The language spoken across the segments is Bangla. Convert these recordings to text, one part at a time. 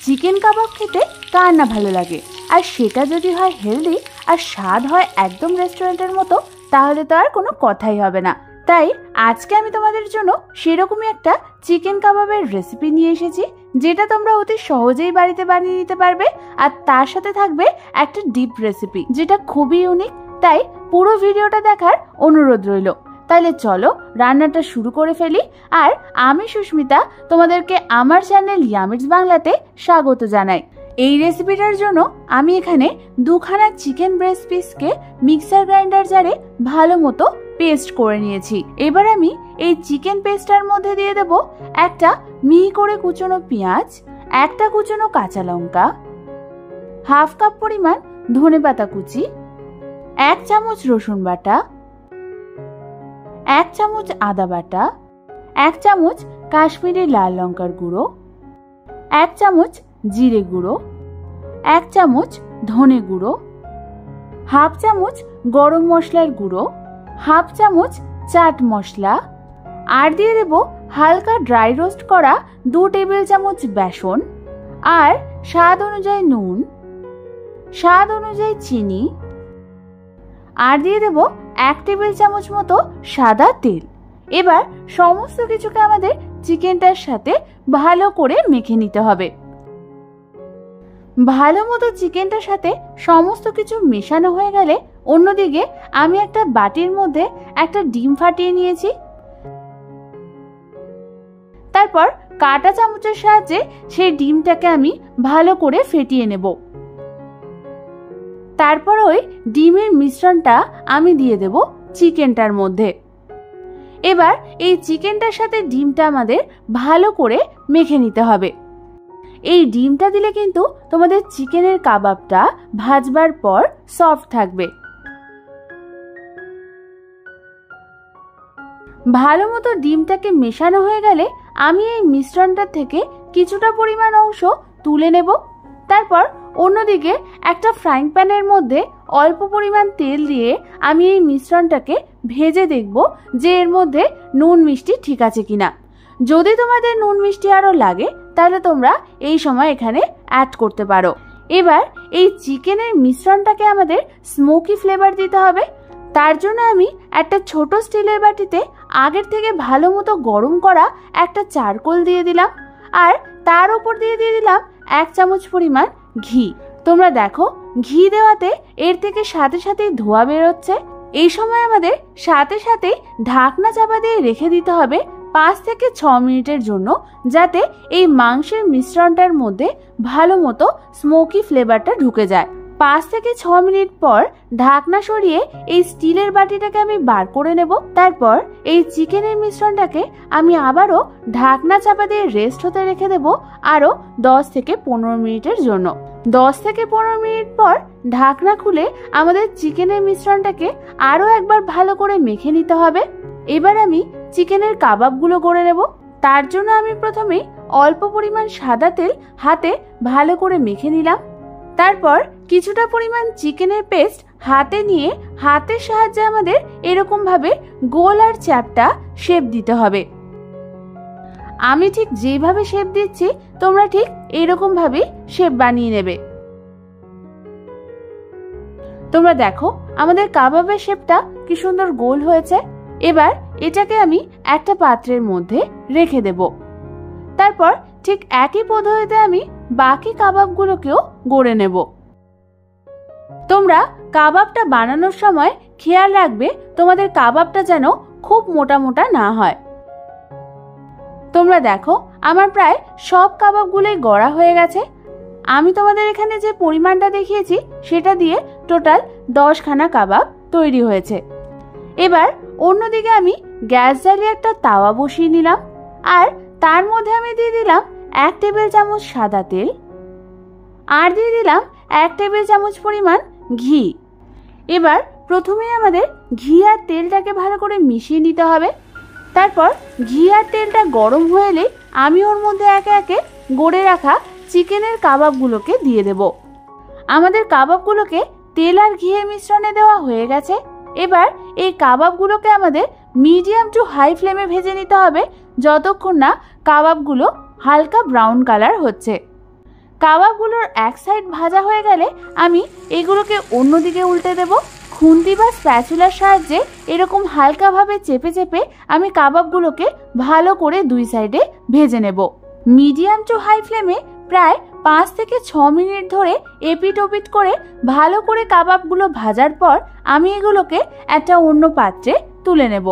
চিকেন কাবাব খেতে কার না ভালো লাগে, আর সেটা যদি হয় হেলদি আর স্বাদ হয় একদম রেস্টুরেন্টের মতো, তাহলে তো আর কোনো কথাই হবে না। তাই আজকে আমি তোমাদের জন্য সেরকমই একটা চিকেন কাবাবের রেসিপি নিয়ে এসেছি, যেটা তোমরা অতি সহজেই বাড়িতে বানিয়ে নিতে পারবে। আর তার সাথে থাকবে একটা ডিপ রেসিপি, যেটা খুবই ইউনিক। তাই পুরো ভিডিওটা দেখার অনুরোধ রইল। তাহলে চলো রান্নাটা শুরু করে ফেলি। আর আমি সুস্মিতা তোমাদেরকে আমার চ্যানেল ইয়ামিটস বাংলাতে স্বাগত জানাই। এই রেসিপিটার জন্য আমি এখানে 2খানা চিকেন ব্রেস্ট পিসকে মিক্সার গ্রাইন্ডার জারে ভালো মতো পেস্ট করে নিয়েছি। এবার আমি এই চিকেন পেস্টটার মধ্যে দিয়ে দেব একটা মিহি করে কুচনো পেঁয়াজ, একটা কুচনো কাঁচা লঙ্কা, হাফ কাপ পরিমাণ ধনেপাতা কুচি, 1 চামচ রসুন বাটা, 1 চামচ আদা বাটা, 1 চামচ কাশ্মীরি লাল লঙ্কার গুঁড়ো, 1 চামচ জিরে গুঁড়ো, 1 চামচ ধনে গুঁড়ো, হাফ চামচ গরম মশলার গুঁড়ো, হাফ চামচ চাট মশলা, আর দিয়ে দেব হালকা ড্রাই রোস্ট করা 2 টেবিল চামচ বেসন, আর স্বাদ অনুযায়ী নুন, স্বাদ অনুযায়ী চিনি, আর দিয়ে দেব 1 টেবিল চামচ মতো সাদা তেল। এবার সমস্ত কিছুকে আমাদের চিকেনটার সাথে ভালো করে মেখে নিতে হবে। ভালো মতো চিকেনটার সাথে সমস্ত কিছু মেশানো হয়ে গেলে অন্যদিকে আমি একটা বাটির মধ্যে একটা ডিম ফাটিয়ে নিয়েছি। তারপর কাঁটা চামচের সাহায্যে সেই ডিমটাকে আমি ভালো করে ফেটিয়ে নেব। তারপর ওই ডিমের মিশ্রণটা আমি দিয়ে দেব চিকেনটার মধ্যে। এবার এই চিকেনটার সাথে ডিমটা আমাদের ভালো করে মেখে নিতে হবে। এই ডিমটা দিলে কিন্তু তোমাদের চিকেনের কাবাবটা ভাজবার পর সফট থাকবে। ভালো মতো ডিমটাকে মেশানো হয়ে গেলে আমি এই মিশ্রণটা থেকে কিছুটা পরিমাণ অংশ তুলে নেব। তারপর অন্যদিকে একটা ফ্রাইং প্যানের মধ্যে অল্প পরিমাণ তেল দিয়ে আমি এই মিশ্রণটাকে ভেজে দেখব যে এর মধ্যে নুন মিষ্টি ঠিক আছে কিনা। যদি তোমাদের নুন মিষ্টি আরও লাগে তাহলে তোমরা এই সময় এখানে অ্যাড করতে পারো। এবার এই চিকেনের মিশ্রণটাকে আমাদের স্মোকি ফ্লেভার দিতে হবে। তার জন্য আমি একটা ছোট স্টিলের বাটিতে আগের থেকে ভালো মতো গরম করা একটা চারকোল দিয়ে দিলাম, আর তার উপর দিয়ে দিলাম 1 চামচ পরিমাণ ঘি। তোমরা দেখো ঘি দেওয়াতে এর থেকে সাথে সাথেই ধোঁয়া বেরোচ্ছে। এই সময় আমাদের সাথে সাথেই ঢাকনা চাপা দিয়ে রেখে দিতে হবে 5 থেকে 6 মিনিটের জন্য, যাতে এই মাংসের মিশ্রণটার মধ্যে ভালো মতো স্মোকি ফ্লেভারটা ঢুকে যায়। 5 থেকে 6 মিনিট পর ঢাকনা সরিয়ে এই স্টিলের বাটিটাকে আমি বার করে নেব। তারপর এই চিকেনের মিশ্রণটাকে আমি আবারও ঢাকনা চাপা দিয়ে রেস্ট হতে রেখে দেব আরও 10 থেকে 15 মিনিটের জন্য। 10 থেকে 15 মিনিট পর ঢাকনা খুলে আমাদের চিকেনের মিশ্রণটাকে আরও একবার ভালো করে মেখে নিতে হবে। এবার আমি চিকেনের কাবাবগুলো গড়ে নেব। তার জন্য আমি প্রথমে অল্প পরিমাণ সাদা তেল হাতে ভালো করে মেখে নিলাম। তারপর কিছুটা পরিমাণ চিকেনের পেস্ট হাতে নিয়ে হাতের সাহায্যে আমাদের এরকম ভাবে গোল আর চ্যাপ্টা শেপ দিতে হবে। আমি ঠিক যেভাবে শেপ দিচ্ছি তোমরা ঠিক এরকম ভাবে শেপ বানিয়ে নেবে। তোমরা দেখো আমাদের কাবাবের শেপটা কি সুন্দর গোল হয়েছে। এবার এটাকে আমি একটা পাত্রের মধ্যে রেখে দেব। তারপর ঠিক একই পদ্ধতিতে আমি বাকি কাবাবগুলোকেও গড়ে নেব। তোমরা কাবাবটা বানানোর সময় খেয়াল রাখবে তোমাদের কাবাবটা যেন খুব মোটা মোটা না হয়। তোমরা দেখো আমার প্রায় সব কাবাবগুলোই গড়া হয়ে গেছে। আমি তোমাদের এখানে যে পরিমাণটা দেখিয়েছি সেটা দিয়ে টোটাল 10খানা কাবাব তৈরি হয়েছে। এবার অন্যদিকে আমি গ্যাস জ্বালিয়ে একটা তাওয়া বসিয়ে নিলাম, আর তার মধ্যে আমি দিয়ে দিলাম 1 টেবিল চামচ সাদা তেল, আর দিয়ে দিলাম 1 টেবিল চামচ পরিমাণ ঘি। এবার প্রথমে আমাদের ঘি আর তেলটাকে ভালো করে মিশিয়ে নিতে হবে। তারপর ঘি আর তেলটা গরম হয়ে এলে আমি ওর মধ্যে একে একে গড়ে রাখা চিকেনের কাবাবগুলোকে দিয়ে দেব। আমাদের কাবাবগুলোকে তেল আর ঘিয়ের মিশ্রণে দেওয়া হয়ে গেছে। এবার এই কাবাবগুলোকে আমাদের মিডিয়াম টু হাই ফ্লেমে ভেজে নিতে হবে যতক্ষণ না কাবাবগুলো হালকা ব্রাউন কালার হচ্ছে। কাবাবগুলোর এক সাইড ভাজা হয়ে গেলে আমি এগুলোকে অন্যদিকে উল্টে দেব। খুন্তি বা স্প্যাচুলার সাহায্যে এরকম হালকাভাবে চেপে চেপে আমি কাবাবগুলোকে ভালো করে দুই সাইডে ভেজে নেব। মিডিয়াম টু হাই ফ্লেমে প্রায় 5 থেকে 6 মিনিট ধরে এপিট ওপিট করে ভালো করে কাবাবগুলো ভাজার পর আমি এগুলোকে একটা অন্য পাত্রে তুলে নেব।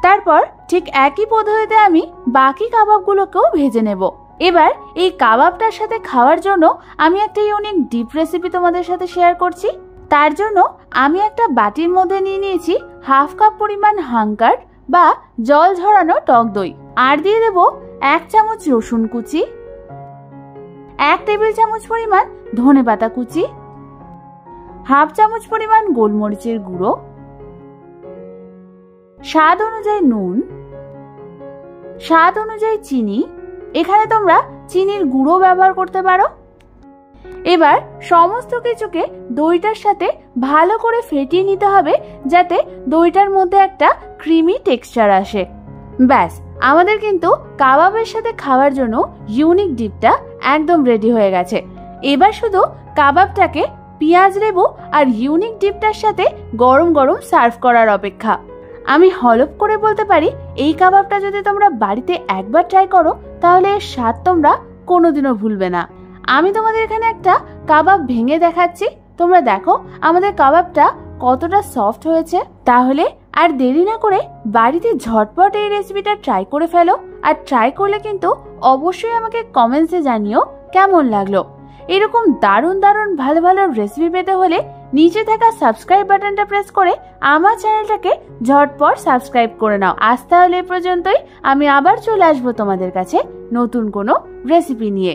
তারপর ঠিক একই পদ্ধতিতে আমি বাকি কাবাবগুলোকেও ভেজে নেব। এবার এই কাবাবটার সাথে খাওয়ার জন্য আমি একটা ইউনিক ডিপ রেসিপি তোমাদের সাথে শেয়ার করছি। তার জন্য আমি একটা বাটির মধ্যে নিয়ে নিয়েছি হাফ কাপ পরিমাণ হাঙ্কার বা জল ঝরানো টক দই, আর দিয়ে দেব 1 চামচ রসুন কুচি, 1 টেবিল চামচ পরিমাণ ধনেপাতা কুচি, হাফ চামচ পরিমাণ গোলমরিচের গুঁড়ো, স্বাদ অনুযায়ী নুন, স্বাদ অনুযায়ী চিনি, এখানে তোমরা চিনির গুঁড়ো ব্যবহার করতে পারো। এবার সমস্ত কিছুকে দইটার সাথে ভালো করে ফেটিয়ে নিতে হবে যাতে দইটার মধ্যে একটা ক্রিমি টেক্সচার আসে। ব্যাস, আমাদের কিন্তু কাবাবের সাথে খাওয়ার জন্য ইউনিক ডিপটা একদম রেডি হয়ে গেছে। এবার শুধু কাবাবটাকে পেঁয়াজ লেবু আর ইউনিক ডিপটার সাথে গরম গরম সার্ভ করার অপেক্ষা। আমি হলফ করে বলতে পারি এই কাবাবটা যদি তোমরা বাড়িতে একবার ট্রাই করো তাহলে এর স্বাদ তোমরা কোনোদিনও ভুলবে না। আমি তোমাদের এখানে একটা কাবাব ভেঙে দেখাচ্ছি, তোমরা দেখো আমাদের কাবাবটা কতটা সফট হয়েছে। তাহলে আর দেরি না করে বাড়িতে ঝটপট এই রেসিপিটা ট্রাই করে ফেলো, আর ট্রাই করলে কিন্তু অবশ্যই আমাকে কমেন্টসে জানিও কেমন লাগলো। এরকম দারুণ দারুণ ভালো ভালো রেসিপি পেতে হলে নিচে থাকা সাবস্ক্রাইব বাটনটা প্রেস করে আমার চ্যানেলটাকে ঝটপট সাবস্ক্রাইব করে নাও। আজ তাহলে এ পর্যন্তই, আমি আবার চলে আসবো তোমাদের কাছে নতুন কোনো রেসিপি নিয়ে।